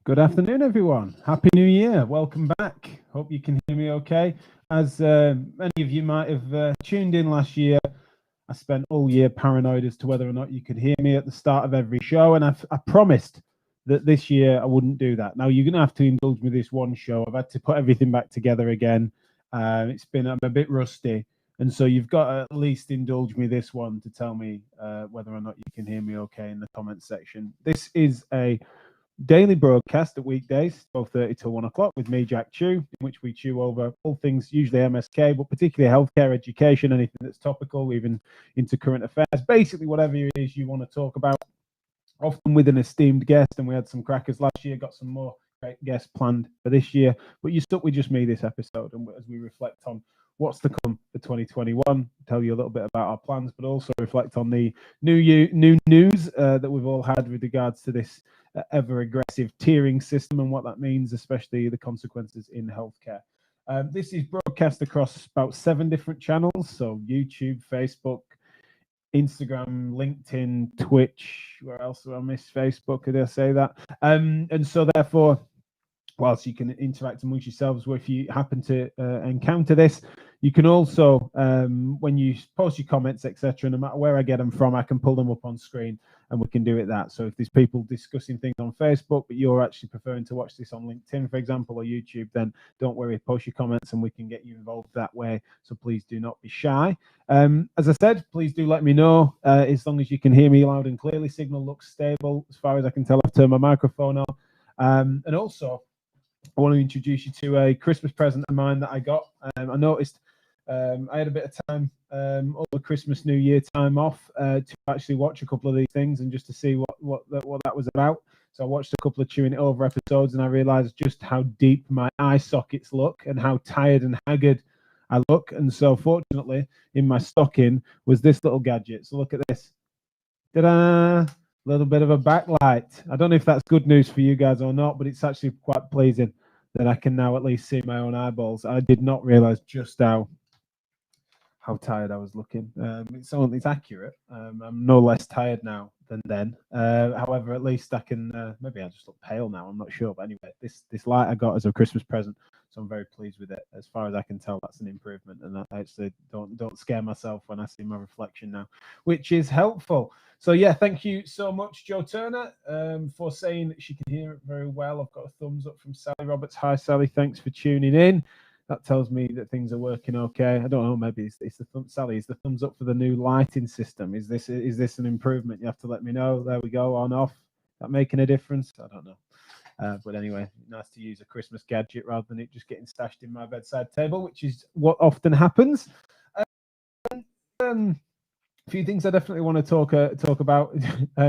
Good afternoon, everyone. Happy New Year. Welcome back. Hope you can hear me okay. As many of you might have tuned in last year, I spent all year paranoid as to whether or not you could hear me at the start of every show, and I promised that this year I wouldn't do that. Now, you're going to have to indulge me this one show. I've had to put everything back together again. I'm a bit rusty, and so you've got to at least indulge me this one to tell me whether or not you can hear me okay in the comments section. This is a daily broadcast at weekdays, 12:30 till 1 o'clock, with me, Jack Chew, in which we chew over all things, usually MSK, but particularly healthcare, education, anything that's topical, even into current affairs, basically whatever it is you want to talk about, often with an esteemed guest. And we had some crackers last year, got some more great guests planned for this year, but you're stuck with just me this episode. And as we reflect on what's to come for 2021, tell you a little bit about our plans, but also reflect on the new news that we've all had with regards to this ever aggressive tiering system and what that means, especially the consequences in healthcare. This is broadcast across about 7 different channels, so YouTube, Facebook, Instagram, LinkedIn, Twitch. Where else do I miss? Facebook, did I say that? And so therefore, whilst you can interact amongst yourselves, if you happen to encounter this, you can also, when you post your comments, etc., no matter where I get them from, I can pull them up on screen and we can do it that. So if there's people discussing things on Facebook, but you're actually preferring to watch this on LinkedIn, for example, or YouTube, then don't worry, post your comments and we can get you involved that way. So please do not be shy. As I said, please do let me know as long as you can hear me loud and clearly. Signal looks stable. As far as I can tell, I've turned my microphone on. And also, I want to introduce you to a Christmas present of mine that I got. I noticed I had a bit of time over Christmas, New Year time off to actually watch a couple of these things and just to see what that was about. So I watched a couple of Chewing It Over episodes and I realized just how deep my eye sockets look and how tired and haggard I look. And so fortunately, in my stocking was this little gadget. So look at this. Ta-da! Little bit of a backlight. I don't know if that's good news for you guys or not, but it's actually quite pleasing that I can now at least see my own eyeballs. I did not realize just how tired I was looking. It's accurate. I'm no less tired now than then. However, at least I can. Maybe I just look pale now. I'm not sure. But anyway, this light I got as a Christmas present, so I'm very pleased with it. As far as I can tell, that's an improvement, and I actually don't scare myself when I see my reflection now, which is helpful. So yeah, thank you so much, Joe Turner, for saying that she can hear it very well. I've got a thumbs up from Sally Roberts. Hi, Sally. Thanks for tuning in. That tells me that things are working okay. I don't know. Maybe it's the Sally. Is the thumbs up for the new lighting system? Is this an improvement? You have to let me know. There we go. On off. That making a difference? I don't know. But anyway, nice to use a Christmas gadget rather than it just getting stashed in my bedside table, which is what often happens. A few things I definitely want to talk about.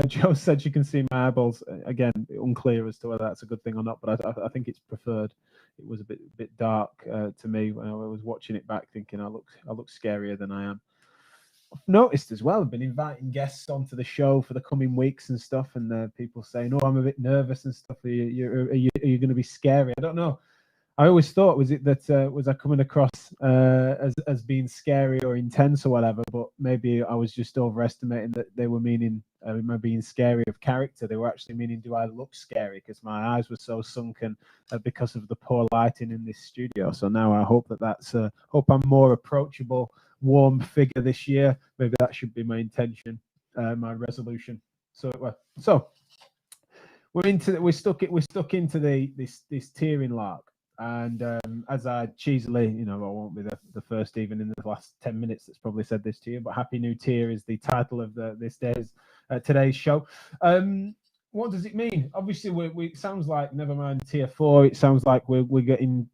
Joe said she can see my eyeballs. Again, unclear as to whether that's a good thing or not, but I think it's preferred. It was a bit dark to me when I was watching it back, thinking I look scarier than I am. I've noticed as well, I've been inviting guests onto the show for the coming weeks and stuff, and people saying, "Oh, I'm a bit nervous and stuff. Are you going to be scary?" I don't know. I always thought, was I coming across as being scary or intense or whatever, but maybe I was just overestimating that they were meaning am I being scary of character. They were actually meaning, do I look scary? Because my eyes were so sunken because of the poor lighting in this studio. So now I hope hope I'm more approachable, warm figure this year. Maybe that should be my intention, my resolution. So we're stuck into this tiering lark. And as I cheesily, I won't be the first even in the last 10 minutes that's probably said this to you, but Happy New Tier is the title of today's show. What does it mean? Obviously, it sounds like, never mind tier 4. It sounds like we're getting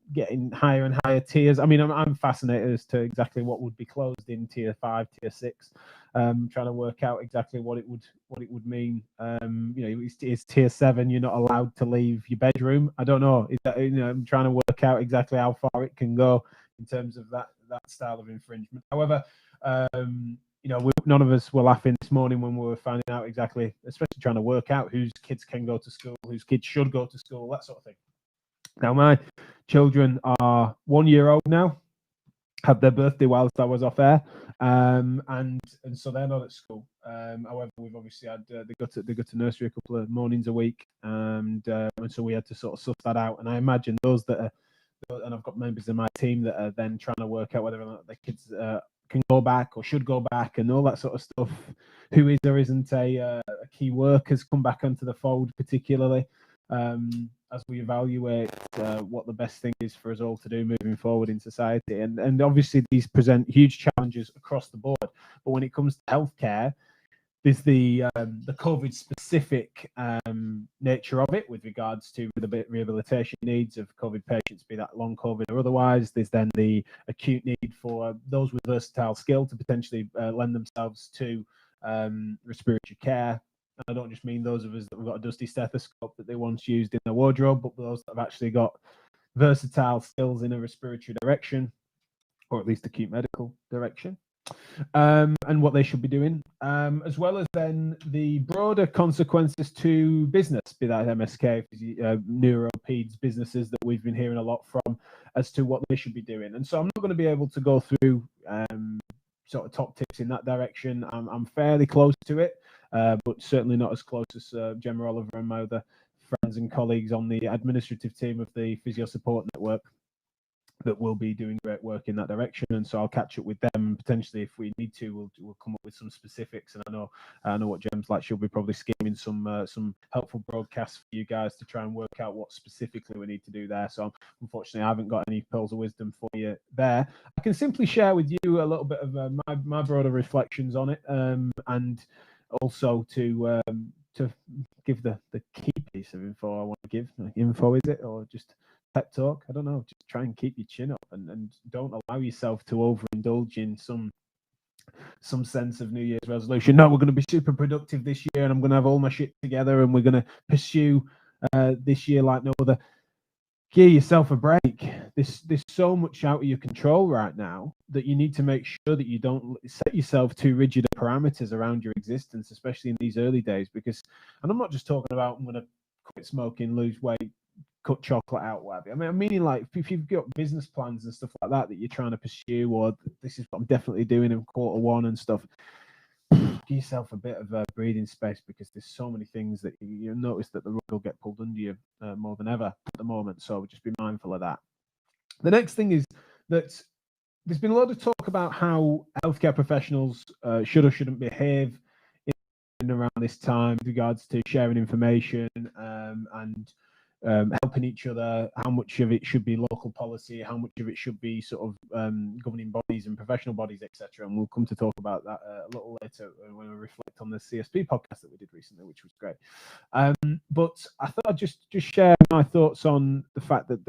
higher and higher tiers. I mean, I'm fascinated as to exactly what would be closed in tier 5, tier 6. Trying to work out exactly what it would mean. Is tier 7 you're not allowed to leave your bedroom? I don't know. Is that, I'm trying to work out exactly how far it can go in terms of that style of infringement. However, none of us were laughing this morning when we were finding out exactly, especially trying to work out whose kids can go to school, whose kids should go to school, that sort of thing. Now, my children are 1 year old now, had their birthday whilst I was off air, and so they're not at school. However, we've obviously had they go to nursery a couple of mornings a week, and so we had to sort of suss that out. And I imagine those that are, and I've got members of my team that are then trying to work out whether or not the kids can go back or should go back and all that sort of stuff. Who is or isn't a key work has come back onto the fold, particularly as we evaluate what the best thing is for us all to do moving forward in society. And obviously these present huge challenges across the board. But when it comes to healthcare, there's the COVID specific nature of it with regards to the rehabilitation needs of COVID patients, be that long COVID or otherwise. There's then the acute need for those with versatile skill to potentially lend themselves to respiratory care. And I don't just mean those of us that have got a dusty stethoscope that they once used in their wardrobe, but those that have actually got versatile skills in a respiratory direction, or at least acute medical direction. And what they should be doing, as well as then the broader consequences to business, be that MSK, neuro, peds businesses that we've been hearing a lot from as to what they should be doing. And so I'm not going to be able to go through sort of top tips in that direction. I'm fairly close to it, but certainly not as close as Gemma Oliver and my other friends and colleagues on the administrative team of the Physio Support Network that will be doing great work in that direction. And so I'll catch up with them, and potentially if we need to, we'll come up with some specifics. And I know what Gem's like. She'll be probably scheming some helpful broadcasts for you guys to try and work out what specifically we need to do there. So unfortunately, I haven't got any pearls of wisdom for you there. I can simply share with you a little bit of my broader reflections on it, and also to give the key piece of info I want to give. Info, is it, or just pep talk? I don't know. Just try and keep your chin up, and don't allow yourself to overindulge in some sense of New Year's resolution. No, we're going to be super productive this year, and I'm going to have all my shit together, and we're going to pursue this year like no other. Give yourself a break. There's so much out of your control right now that you need to make sure that you don't set yourself too rigid parameters around your existence, especially in these early days. Because, and I'm not just talking about I'm going to quit smoking, lose weight, cut chocolate out, whatever. I mean, I'm meaning like if you've got business plans and stuff like that that you're trying to pursue, or this is what I'm definitely doing in Q1 and stuff. Give yourself a bit of breathing space, because there's so many things that you'll notice that the rug will get pulled under you more than ever at the moment. So just be mindful of that. The next thing is that there's been a lot of talk about how healthcare professionals should or shouldn't behave in around this time with regards to sharing information and helping each other. How much of it should be local policy, how much of it should be sort of governing bodies and professional bodies, etc. And we'll come to talk about that a little later when we reflect on the CSP podcast that we did recently, which was great. But I thought I'd just share my thoughts on the fact that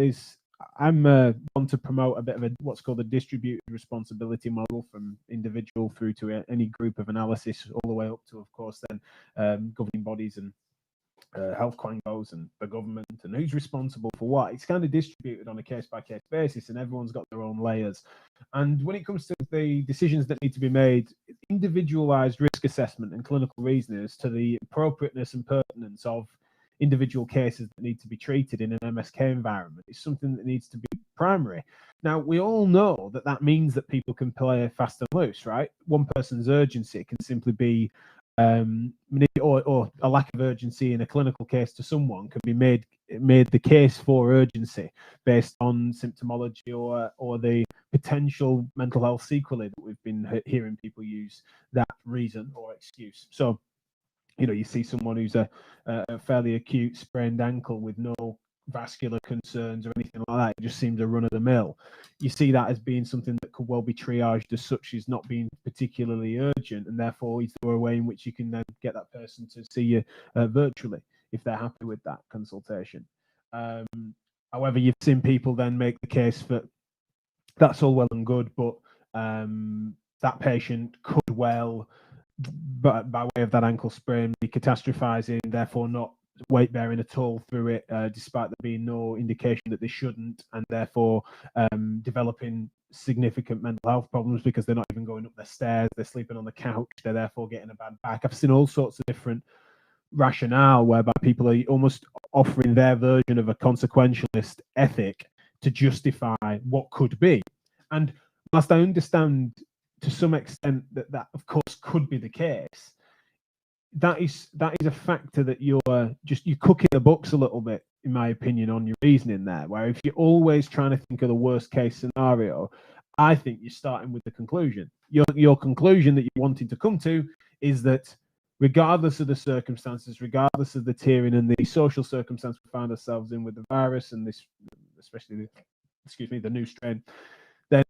I'm want to promote a bit of what's called a distributed responsibility model, from individual through to any group of analysis, all the way up to, of course, then governing bodies and health quangos and the government, and who's responsible for what. It's kind of distributed on a case-by-case basis, and everyone's got their own layers. And when it comes to the decisions that need to be made, individualized risk assessment and clinical reasoning as to the appropriateness and pertinence of individual cases that need to be treated in an MSK environment is something that needs to be primary. Now, we all know that means that people can play fast and loose, right? One person's urgency can simply be or a lack of urgency in a clinical case to someone can be made the case for urgency based on symptomology or the potential mental health sequelae that we've been hearing people use that reason or excuse. So, you see someone who's a fairly acute sprained ankle with no vascular concerns or anything like that. It just seems a run of the mill. You see that as being something that could well be triaged as such as not being particularly urgent, and therefore is there a way in which you can then get that person to see you virtually if they're happy with that consultation. However, you've seen people then make the case for that's all well and good, but that patient could well, but by way of that ankle sprain, be catastrophizing, therefore not weight bearing at all through it, despite there being no indication that they shouldn't, and therefore developing significant mental health problems because they're not even going up the stairs, they're sleeping on the couch, they're therefore getting a bad back. I've seen all sorts of different rationale whereby people are almost offering their version of a consequentialist ethic to justify what could be. And whilst I understand to some extent that of course could be the case, that is a factor that you're cooking the books a little bit, in my opinion, on your reasoning there. Where if you're always trying to think of the worst case scenario, I think you're starting with the conclusion. Your conclusion that you're wanting to come to is that regardless of the circumstances, regardless of the tiering and the social circumstance we find ourselves in with the virus and this, especially the new strain, then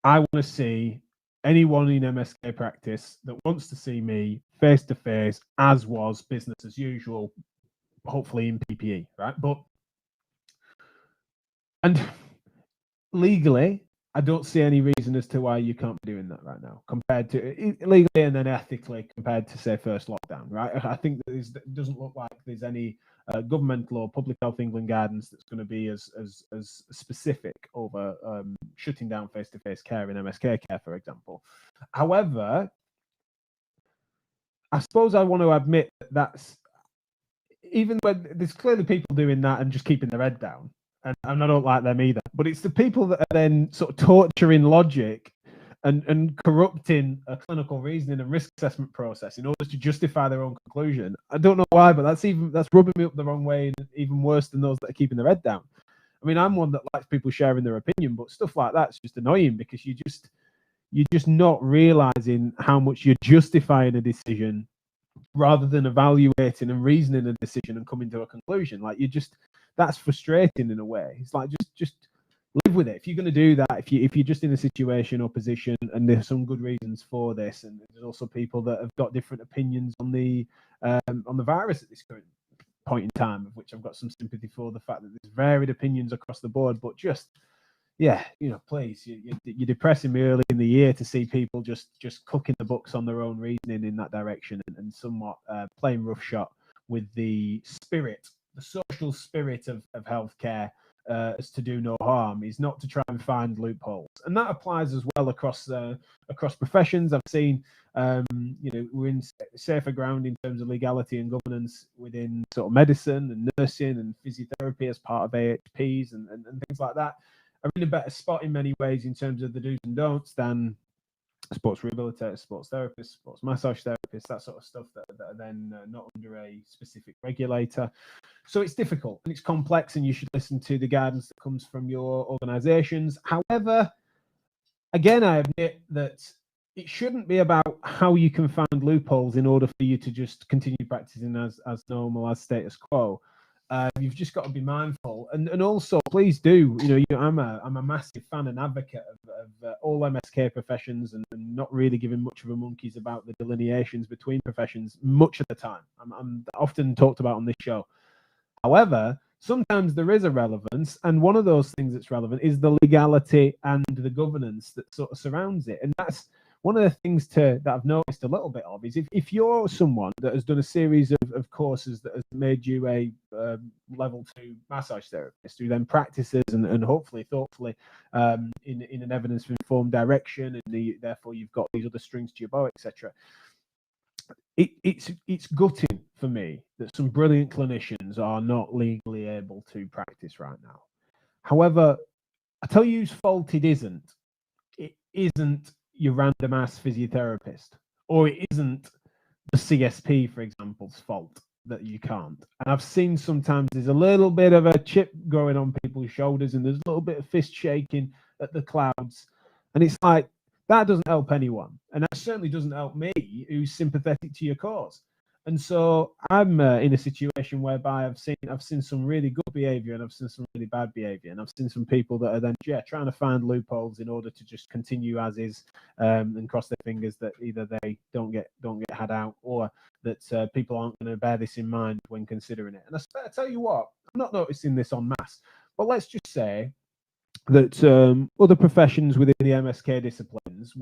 I want to see anyone in MSK practice that wants to see me face to face, as was business as usual, hopefully in PPE, right? And legally, I don't see any reason as to why you can't be doing that right now, compared to legally and then ethically compared to, say, first lockdown, right? I think that it doesn't look like there's any governmental or Public Health England guidance that's going to be as specific over shutting down face-to-face care in MSK care, for example. However, I suppose I want to admit that that's, even when there's clearly people doing that and just keeping their head down, and I don't like them either, but it's the people that are then sort of torturing logic and corrupting a clinical reasoning and risk assessment process in order to justify their own conclusion. I don't know why, but that's rubbing me up the wrong way, and even worse than those that are keeping their head down. I mean, I'm one that likes people sharing their opinion, but stuff like that's just annoying, because you're just not realizing how much you're justifying a decision rather than evaluating and reasoning a decision and coming to a conclusion. Like, that's frustrating in a way. It's like, just live with it. If you're going to do that, if you're just in a situation or position, and there's some good reasons for this, and there's also people that have got different opinions on the virus at this current point in time, of which I've got some sympathy for, the fact that there's varied opinions across the board, but just, yeah, please, you're depressing me early in the year to see people just cooking the books on their own reasoning in that direction, and somewhat playing roughshod with the social spirit of healthcare, as to do no harm, is not to try and find loopholes. And that applies as well across professions. I've seen, we're in safer ground in terms of legality and governance within sort of medicine and nursing and physiotherapy as part of AHPs and things like that. Are in a better spot in many ways in terms of the do's and don'ts than sports rehabilitators, sports therapists, sports massage therapists, that sort of stuff that are then not under a specific regulator. So it's difficult and it's complex, and you should listen to the guidance that comes from your organizations. However, again, I admit that it shouldn't be about how you can find loopholes in order for you to just continue practicing as normal, as status quo. You've just got to be mindful, and also please do. I'm a massive fan and advocate of all MSK professions, and not really giving much of a monkeys about the delineations between professions much of the time. I'm often talked about on this show. However, sometimes there is a relevance, and one of those things that's relevant is the legality and the governance that sort of surrounds it, and that's one of the things that I've noticed a little bit of is if you're someone that has done a series of courses that has made you a level 2 massage therapist, who then practices and hopefully, thoughtfully, in an evidence-informed direction, and therefore you've got these other strings to your bow, etc. It's gutting for me that some brilliant clinicians are not legally able to practice right now. However, I tell you whose fault it isn't. It isn't your random ass physiotherapist, or it isn't the CSP, for example's fault that you can't. And I've seen sometimes there's a little bit of a chip growing on people's shoulders, and there's a little bit of fist shaking at the clouds, and it's like, that doesn't help anyone, and that certainly doesn't help me, who's sympathetic to your cause. And so I'm in a situation whereby I've seen some really good behaviour, and I've seen some really bad behaviour, and I've seen some people that are then trying to find loopholes in order to just continue as is, and cross their fingers that either they don't get had out, or that people aren't going to bear this in mind when considering it. And I tell you what, I'm not noticing this en masse, but let's just say that other professions within the MSK disciplines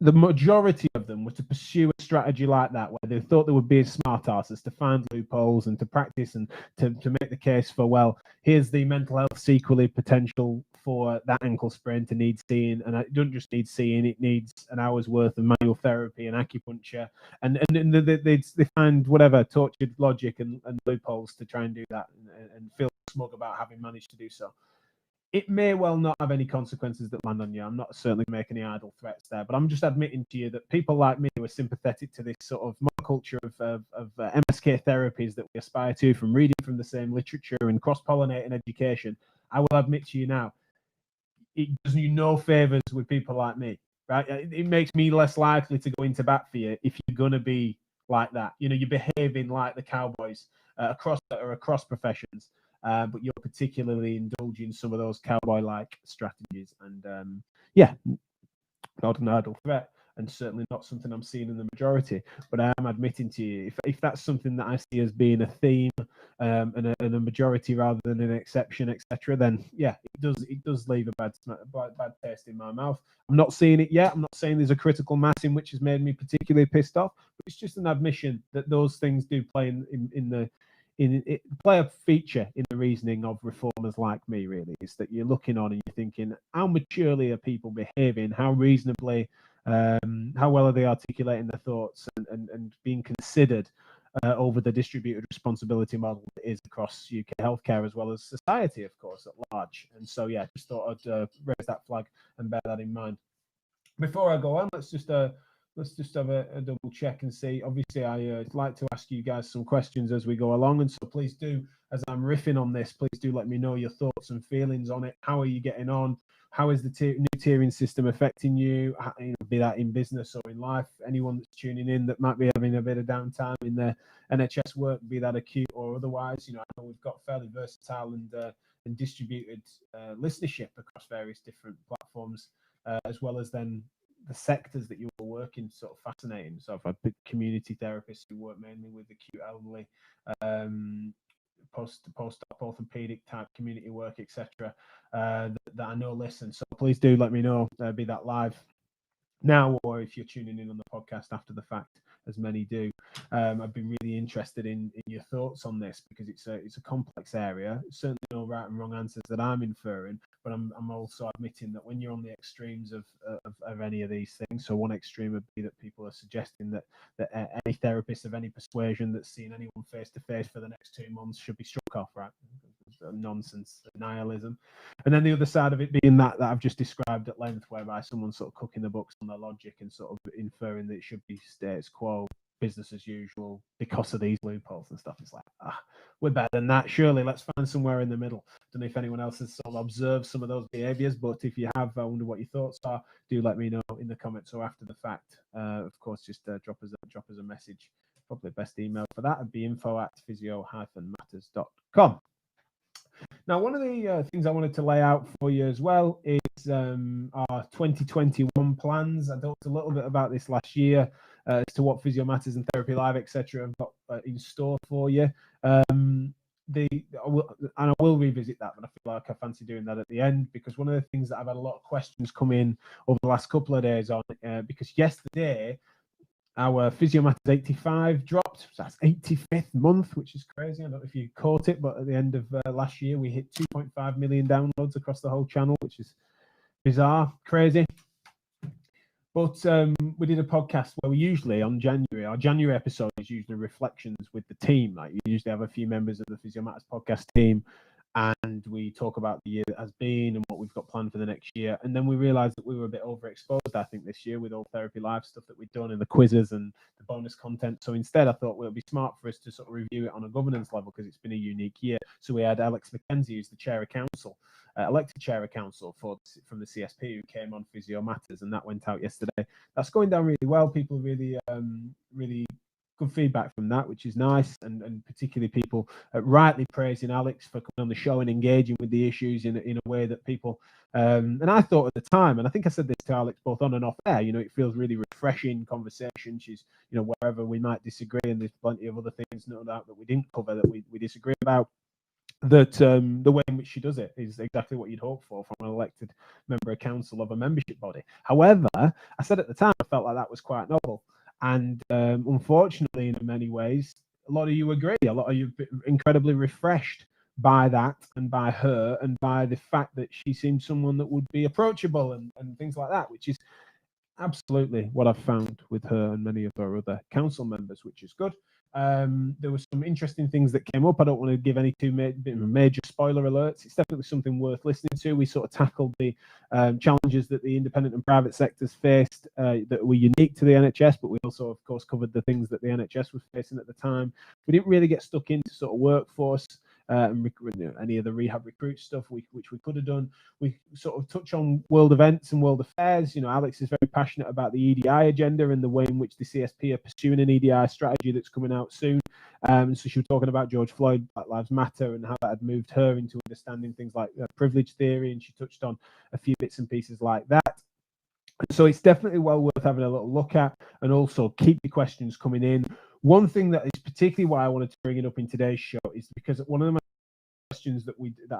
the majority of them were to pursue a strategy like that, where they thought they would be smart asses to find loopholes and to practice and to make the case for, well, here's the mental health sequelae potential for that ankle sprain to need seeing, and it doesn't just need seeing, it needs an hour's worth of manual therapy and acupuncture, and they find whatever tortured logic and loopholes to try and do that, and feel smug about having managed to do so. it may well not have any consequences that land on you. I'm not certainly making any idle threats there, but I'm just admitting to you that people like me who are sympathetic to this sort of monoculture of MSK therapies that we aspire to from reading from the same literature and cross-pollinating education, I will admit to you now, it does you no favors with people like me, right? It makes me less likely to go into bat for you if you're going to be like that. You know, you're behaving like the cowboys across professions, but you're particularly indulging some of those cowboy-like strategies. And yeah, not an idle threat, and certainly not something I'm seeing in the majority. But I am admitting to you, if that's something that I see as being a theme and a majority rather than an exception, etc., then yeah, it does leave a bad taste in my mouth. I'm not seeing it yet. I'm not saying there's a critical mass in which has made me particularly pissed off, but it's just an admission that those things do play play a feature in the reasoning of reformers like me. Really, is that you're looking on and you're thinking, how maturely are people behaving? How reasonably, how well are they articulating their thoughts and being considered over the distributed responsibility model that is across UK healthcare as well as society, of course, at large. And so, yeah, just thought I'd raise that flag and bear that in mind. Before I go on, let's just have a double check and see. Obviously, I like to ask you guys some questions as we go along, and so please do, as I'm riffing on this, please do let me know your thoughts and feelings on it. How are you getting on? How is the new tiering system affecting you? Be that in business or in life. Anyone that's tuning in that might be having a bit of downtime in their NHS work, be that acute or otherwise. I know we've got fairly versatile and distributed listenership across various different platforms, as well as then the sectors that you were working sort of fascinating. So I've had community therapists who work mainly with acute elderly, post-op orthopedic type community work, etc. That I know listen. So please do let me know, be that live now or if you're tuning in on the podcast after the fact, as many do. I've been really interested in your thoughts on this because it's a complex area. Certainly no right and wrong answers that I'm inferring, but I'm also admitting that when you're on the extremes of any of these things, so one extreme would be that people are suggesting that any therapist of any persuasion that's seen anyone face to face for the next 2 months should be struck off, right? Nonsense, nihilism. And then the other side of it being that I've just described at length, whereby someone's sort of cooking the books on their logic and sort of inferring that it should be status quo, business as usual, because of these loopholes and stuff. It's like, we're better than that. Surely let's find somewhere in the middle. Don't know if anyone else has sort of observed some of those behaviors, but if you have, I wonder what your thoughts are. Do let me know in the comments or after the fact. Of course, just drop us a message. Probably best email for that would be info@physio-matters.com. Now, one of the things I wanted to lay out for you as well is our 2021 plans. I talked a little bit about this last year as to what Physio Matters and Therapy Live, etc., have got in store for you. I will revisit that, but I feel like I fancy doing that at the end because one of the things that I've had a lot of questions come in over the last couple of days on, because yesterday our Physio Matters 85 dropped. So that's 85th month, which is crazy. I don't know if you caught it, but at the end of last year, we hit 2.5 million downloads across the whole channel, which is bizarre, crazy. But we did a podcast where we usually, on January, our January episode is usually reflections with the team. Like you usually have a few members of the Physio Matters podcast team, and we talk about the year that has been and what we've got planned for the next year. And then we realized that we were a bit overexposed, I think, this year with all Therapy Live stuff that we'd done and the quizzes and the bonus content. So instead, I thought it would be smart for us to sort of review it on a governance level because it's been a unique year. So we had Alex McKenzie, who's the chair of council, elected chair of council from the CSP, who came on Physio Matters, and that went out yesterday. That's going down really well. People really good feedback from that, which is nice, and particularly people rightly praising Alex for coming on the show and engaging with the issues in a way that people, and I thought at the time, and I think I said this to Alex both on and off air, it feels really refreshing conversation. She's, wherever we might disagree, and there's plenty of other things, no doubt, that we didn't cover that we disagree about, that the way in which she does it is exactly what you'd hope for from an elected member of council of a membership body. However, I said at the time, I felt like that was quite novel. And unfortunately, in many ways, a lot of you agree. A lot of you are incredibly refreshed by that and by her and by the fact that she seems someone that would be approachable and things like that, which is absolutely what I've found with her and many of our other council members, which is good. There were some interesting things that came up. I don't want to give any major spoiler alerts. It's definitely something worth listening to. We sort of tackled the challenges that the independent and private sectors faced that were unique to the NHS, but we also, of course, covered the things that the NHS was facing at the time. We didn't really get stuck into sort of workforce and any of the rehab recruit stuff, which we could have done. We sort of touch on world events and world affairs. Alex is very passionate about the EDI agenda and the way in which the CSP are pursuing an EDI strategy that's coming out soon. So she was talking about George Floyd, Black Lives Matter, and how that had moved her into understanding things like privilege theory, and she touched on a few bits and pieces like that. So it's definitely well worth having a little look at, and also keep the questions coming in. One thing that is particularly why I wanted to bring it up in today's show is because one of the questions that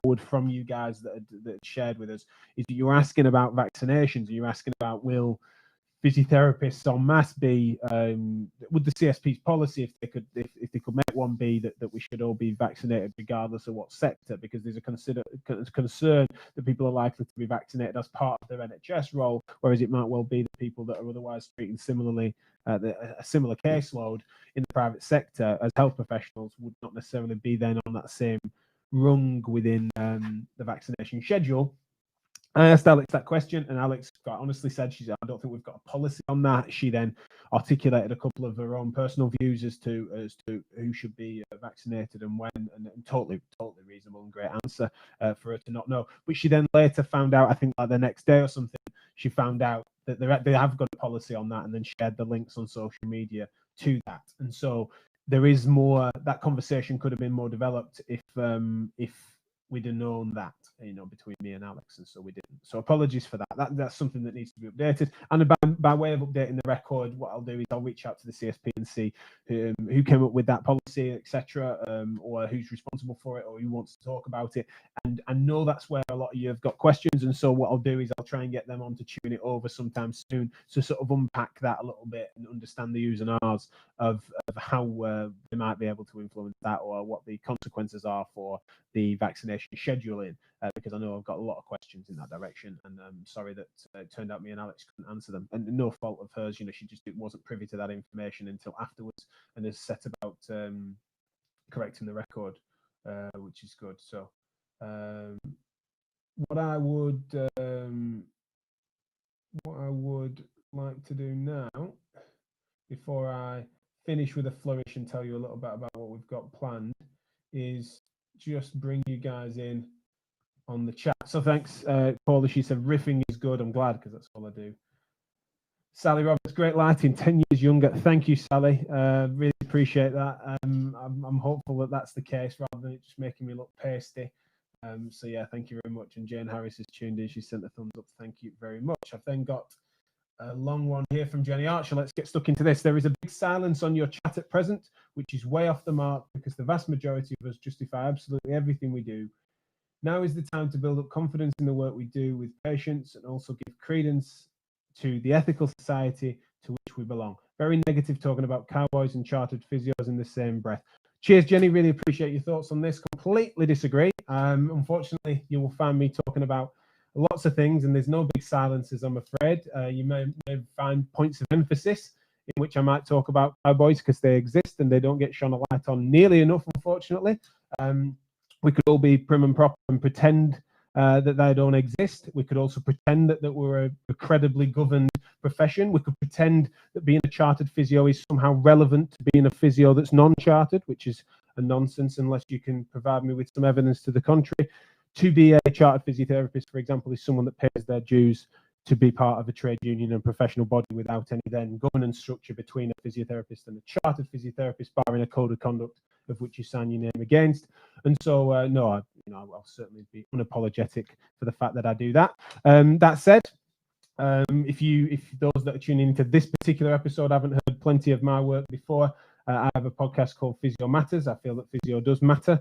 would from you guys that shared with us is that you're asking about vaccinations, and you're asking about will physiotherapists en masse be would the CSP's policy, if they could make one, be that we should all be vaccinated regardless of what sector, because there's a concern that people are likely to be vaccinated as part of their NHS role, whereas it might well be that people that are otherwise treating similarly a similar caseload in the private sector as health professionals would not necessarily be then on that same rung within the vaccination schedule. I asked Alex that question, and Alex quite honestly said, I don't think we've got a policy on that. She then articulated a couple of her own personal views as to who should be vaccinated and when, and totally reasonable and great answer for her to not know. But she then later found out, I think like the next day or something, she found out that they have got a policy on that, and then shared the links on social media to that. And so there is more. That conversation could have been more developed if we'd have known that, between me and Alex, and so we didn't. So apologies for that. That's something that needs to be updated. And by way of updating the record, what I'll do is I'll reach out to the CSP and see who came up with that policy, etc., or who's responsible for it, or who wants to talk about it. And I know that's where a lot of you have got questions, and so what I'll do is I'll try and get them on to tune it over sometime soon to sort of unpack that a little bit and understand the U's and R's of how they might be able to influence that, or what the consequences are for the vaccination scheduling, because I know I've got a lot of questions in that direction, and I'm sorry that it turned out me and Alex couldn't answer them, and no fault of hers. She just wasn't privy to that information until afterwards, and has set about correcting the record, which is good. So what I would like to do now, before I finish with a flourish and tell you a little bit about what we've got planned, is just bring you guys in on the chat. So thanks, Paula. She said riffing is good. I'm glad, because that's all I do. Sally Roberts, great lighting, 10 years younger. Thank you, Sally. Really appreciate that. I'm hopeful that that's the case, rather than it just making me look pasty. So yeah, thank you very much. And Jane Harris is tuned in. She sent a thumbs up. Thank you very much. I've then got a long one here from Jenny Archer. Let's get stuck into this. There is a big silence on your chat at present, which is way off the mark, because the vast majority of us justify absolutely everything we do. Now is the time to build up confidence in the work we do with patients, and also give credence to the ethical society to which we belong. Very negative talking about cowboys and chartered physios in the same breath. Cheers, Jenny. Really appreciate your thoughts on this. Completely disagree. Unfortunately, you will find me talking about lots of things, and there's no big silences, I'm afraid. You may find points of emphasis in which I might talk about cowboys, because they exist and they don't get shone a light on nearly enough, unfortunately. We could all be prim and proper and pretend that they don't exist. We could also pretend that we're a credibly governed profession. We could pretend that being a chartered physio is somehow relevant to being a physio that's non-chartered, which is a nonsense unless you can provide me with some evidence to the contrary. To be a chartered physiotherapist, for example, is someone that pays their dues to be part of a trade union and professional body without any then governance structure between a physiotherapist and a chartered physiotherapist, barring a code of conduct of which you sign your name against. And so, no, I'll certainly be unapologetic for the fact that I do that. That said, if those that are tuning into this particular episode haven't heard plenty of my work before, I have a podcast called Physio Matters. I feel that physio does matter.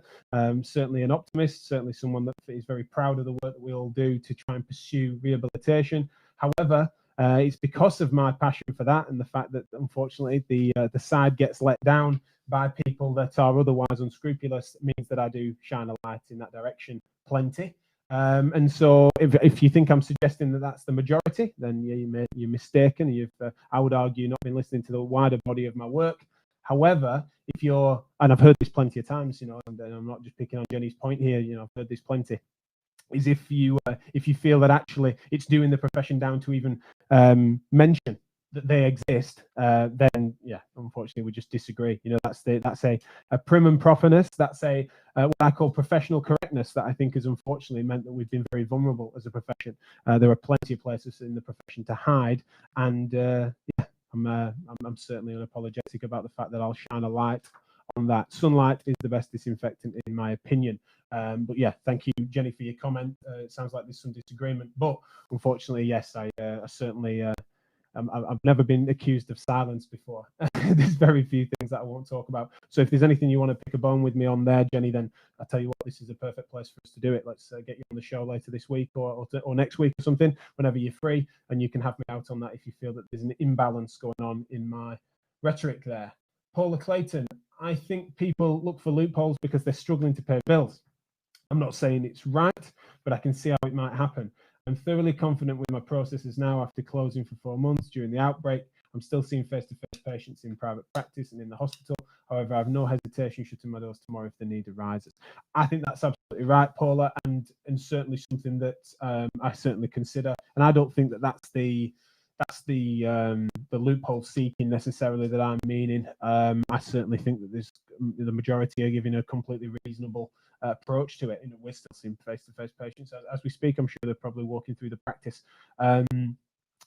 Certainly an optimist, certainly someone that is very proud of the work that we all do to try and pursue rehabilitation. However, it's because of my passion for that, and the fact that unfortunately the side gets let down by people that are otherwise unscrupulous, means that I do shine a light in that direction plenty. And so if you think I'm suggesting that that's the majority, then you're mistaken. I would argue, not been listening to the wider body of my work. However, if you're, and I've heard this plenty of times, and I'm not just picking on Jenny's point here, I've heard this plenty, is if you feel that actually it's doing the profession down to even mention that they exist, then yeah, unfortunately we just disagree. That's a prim and properness. That's a what I call professional correctness that I think has unfortunately meant that we've been very vulnerable as a profession. There are plenty of places in the profession to hide, and yeah, I'm certainly unapologetic about the fact that I'll shine a light on that. Sunlight is the best disinfectant in my opinion. But yeah, thank you, Jenny, for your comment. It sounds like there's some disagreement, but unfortunately, yes, I certainly. I've never been accused of silence before. There's very few things that I won't talk about. So if there's anything you want to pick a bone with me on there, Jenny, then I'll tell you what, this is a perfect place for us to do it. Let's get you on the show later this week or next week or something, whenever you're free, and you can have me out on that if you feel that there's an imbalance going on in my rhetoric there. Paula Clayton, I think people look for loopholes because they're struggling to pay bills. I'm not saying it's right, but I can see how it might happen. I'm thoroughly confident with my processes now after closing for 4 months during the outbreak. I'm still seeing face-to-face patients in private practice and in the hospital. However, I have no hesitation shutting my doors tomorrow if the need arises. I think that's absolutely right, Paula, and certainly something that I certainly consider. And I don't think that that's the loophole seeking necessarily that I'm meaning. I certainly think that the majority are giving a completely reasonable approach to it. We're still seeing face-to-face patients as we speak. I'm sure they're probably walking through the practice.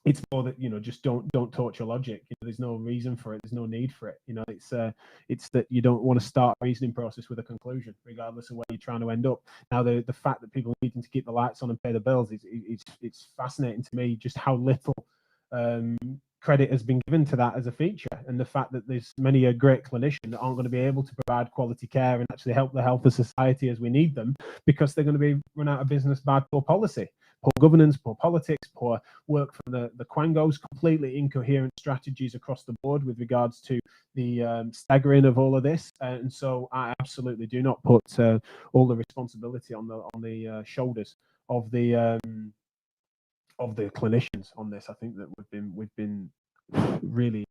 It's more that just don't torture logic. There's no reason for it. There's no need for it. It's that you don't want to start a reasoning process with a conclusion, regardless of where you're trying to end up. Now, the fact that people needing to keep the lights on and pay the bills it's fascinating to me just how little credit has been given to that as a feature, and the fact that there's many a great clinician that aren't going to be able to provide quality care and actually help the health of society as we need them because they're going to be run out of business by poor policy, poor governance, poor politics, poor work from the quangos, completely incoherent strategies across the board with regards to the staggering of all of this. And so I absolutely do not put all the responsibility on the shoulders of the clinicians on this. I think that we've been really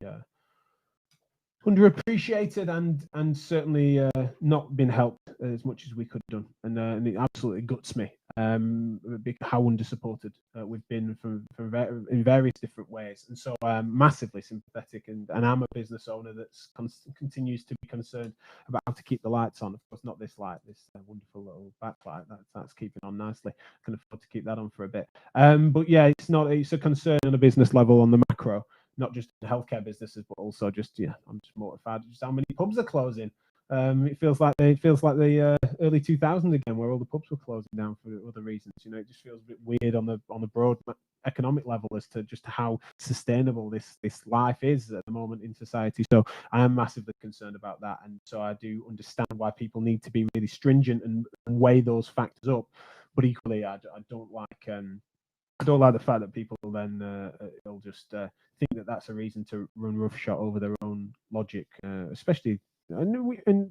underappreciated and certainly not been helped as much as we could have done, and it absolutely guts me how undersupported we've been in various different ways. And so I'm massively sympathetic, and I'm a business owner that continues to be concerned about how to keep the lights on. Of course, not this light, this wonderful little backlight that's keeping on nicely. I can afford to keep that on for a bit. But yeah, it's a concern on a business level on the macro, not just in healthcare businesses, but also just I'm just mortified just how many pubs are closing. It feels like the early 2000s again, where all the pubs were closing down for other reasons. It just feels a bit weird on the broad economic level as to just how sustainable this life is at the moment in society. So I am massively concerned about that, and so I do understand why people need to be really stringent and weigh those factors up. But equally, I don't like. I don't like the fact that people will then they'll just think that that's a reason to run roughshod over their own logic, especially. And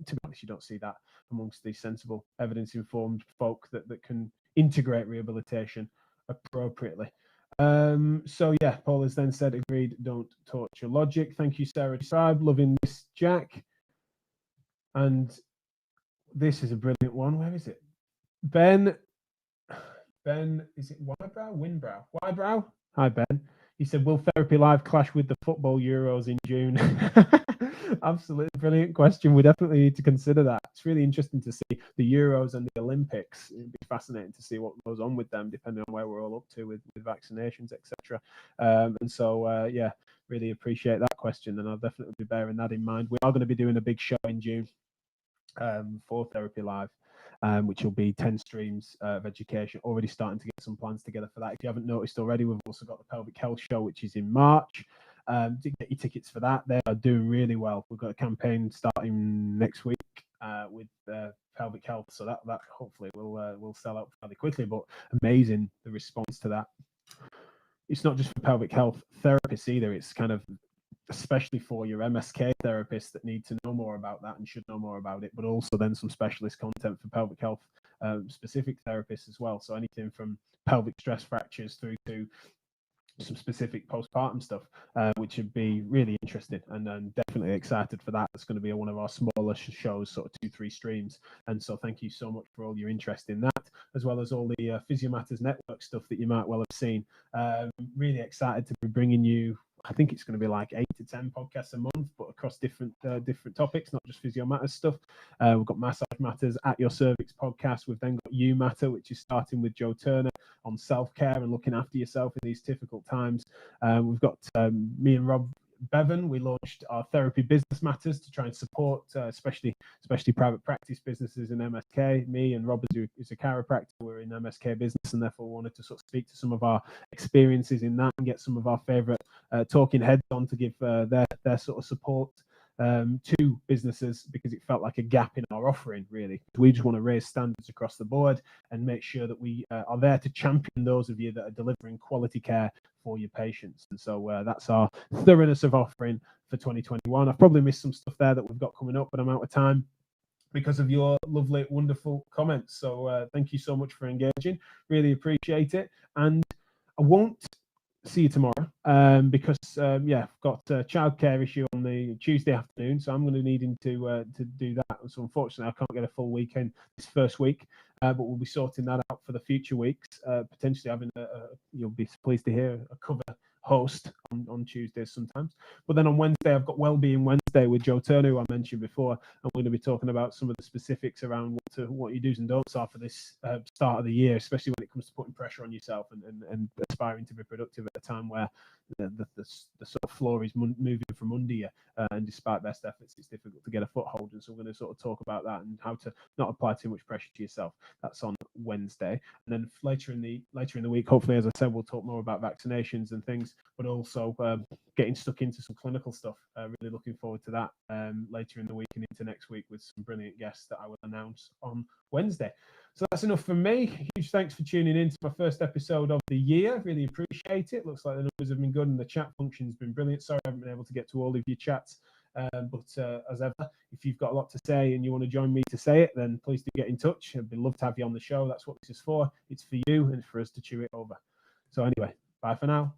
to be honest, you don't see that amongst these sensible, evidence-informed folk that can integrate rehabilitation appropriately. So yeah, Paul has then said, agreed, don't torture logic. Thank you, Sarah Tribe. Loving this, Jack. And this is a brilliant one. Where is it? Ben, is it Winbrow? Wybrow? Hi, Ben. He said, will Therapy Live clash with the football Euros in June? Absolutely brilliant question. We definitely need to consider that. It's really interesting to see the Euros and the Olympics. It'd be fascinating to see what goes on with them, depending on where we're all up to with vaccinations, etc. And so, yeah, really appreciate that question, and I'll definitely be bearing that in mind. We are going to be doing a big show in June for Therapy Live. Which will be 10 streams of education. Already starting to get some plans together for that. If you haven't noticed already, we've also got the Pelvic Health Show, which is in March. Get your tickets for that. They are doing really well. We've got a campaign starting next week with Pelvic Health, so that hopefully will sell out fairly quickly. But amazing the response to that. It's not just for pelvic health therapists either. It's kind of especially for your MSK therapists that need to know more about that and should know more about it, but also then some specialist content for pelvic health specific therapists as well. So anything from pelvic stress fractures through to some specific postpartum stuff, which would be really interesting, and definitely excited for that. It's going to be one of our smaller shows, sort of 2-3 streams. And so thank you so much for all your interest in that, as well as all the Physio Matters Network stuff that you might well have seen. Really excited to be bringing you, I think it's going to be like 8 to 10 podcasts a month, but across different topics, not just Physio Matters stuff. We've got Massage Matters, At Your Cervix podcast. We've then got You Matter, which is starting with Joe Turner on self-care and looking after yourself in these difficult times. We've got me and Rob Bevan. We launched our Therapy Business Matters to try and support especially private practice businesses in MSK. Me and Rob is a chiropractor. We're in MSK business, and therefore wanted to sort of speak to some of our experiences in that and get some of our favorite talking heads on to give their sort of support to businesses, because it felt like a gap in our offering, really. We just want to raise standards across the board and make sure that we are there to champion those of you that are delivering quality care for your patients. And so that's our thoroughness of offering for 2021. I've probably missed some stuff there that we've got coming up, but I'm out of time because of your lovely, wonderful comments. So thank you so much for engaging. Really appreciate it. And I won't see you tomorrow because I've got a childcare issue on the Tuesday afternoon, so I'm going to needing to do that. So unfortunately, I can't get a full weekend this first week, but we'll be sorting that out for the future weeks. Potentially having you'll be pleased to hear, a cover host on Tuesdays sometimes. But then on Wednesday, I've got Wellbeing Wednesday with Joe Turner, who I mentioned before, and we're going to be talking about some of the specifics around what your do's and don'ts are for this start of the year, especially when it comes to putting pressure on yourself and aspiring to be productive at a time where the sort of floor is moving from under you, and despite best efforts, it's difficult to get a foothold. And so we're going to sort of talk about that and how to not apply too much pressure to yourself. That's on Wednesday, and then later in the week, hopefully, as I said, we'll talk more about vaccinations and things, but also getting stuck into some clinical stuff. Really looking forward to that later in the week and into next week with some brilliant guests that I will announce on Wednesday. So that's enough from me. Huge thanks for tuning in to my first episode of the year. Really appreciate it. Looks like the numbers have been good and the chat function's been brilliant. Sorry I haven't been able to get to all of your chats. But as ever, if you've got a lot to say and you want to join me to say it, then please do get in touch. I'd love to have you on the show. That's what this is for. It's for you and for us to chew it over. So anyway, bye for now.